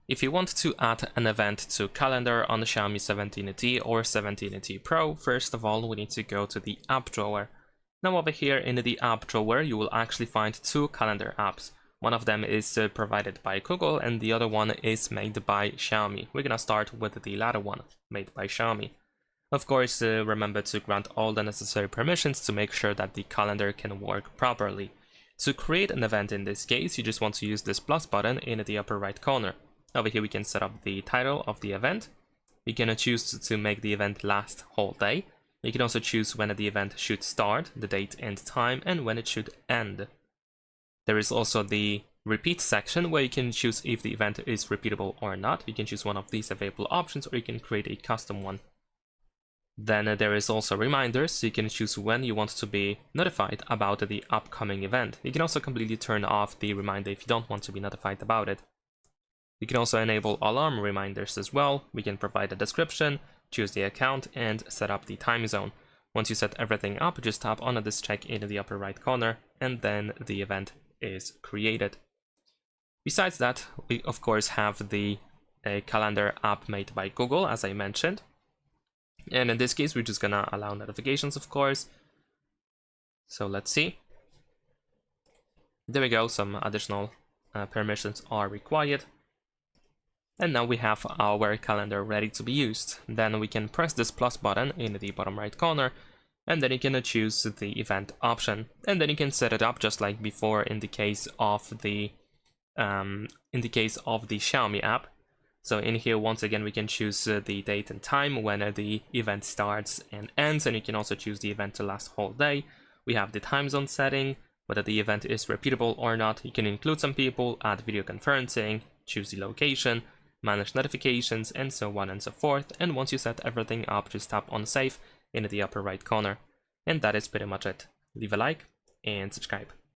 If you want to add an event to calendar on the Xiaomi 17T or 17T Pro, first of all, we need to go to the app drawer. Now over here in the app drawer, you will actually find two calendar apps. One of them is provided by Google and the other one is made by Xiaomi. We're gonna start with the latter one, made by Xiaomi. Of course, remember to grant all the necessary permissions to make sure that the calendar can work properly. To create an event in this case, you just want to use this plus button in the upper right corner. Over here we can set up the title of the event. We can choose to make the event last whole day. You can also choose when the event should start, the date and time, and when it should end. There is also the repeat section where you can choose if the event is repeatable or not. You can choose one of these available options or you can create a custom one. Then there is also reminders, so you can choose when you want to be notified about the upcoming event. You can also completely turn off the reminder if you don't want to be notified about it. You can also enable alarm reminders as well. We can provide a description, choose the account, and set up the time zone. Once you set everything up, just tap on this check in the upper right corner, and then the event is created. Besides that, we of course have the calendar app made by Google, as I mentioned. And in this case, we're just gonna allow notifications, of course. So let's see. There we go, some additional permissions are required. And now we have our calendar ready to be used. Then we can press this plus button in the bottom right corner, and then you can choose the event option. And then you can set it up just like before in the case of the Xiaomi app. So in here, once again, we can choose the date and time when the event starts and ends, and you can also choose the event to last whole day. We have the time zone setting, whether the event is repeatable or not. You can include some people, add video conferencing, choose the location, manage notifications, and so on and so forth. And once you set everything up, just tap on save in the upper right corner. And that is pretty much it. Leave a like and subscribe.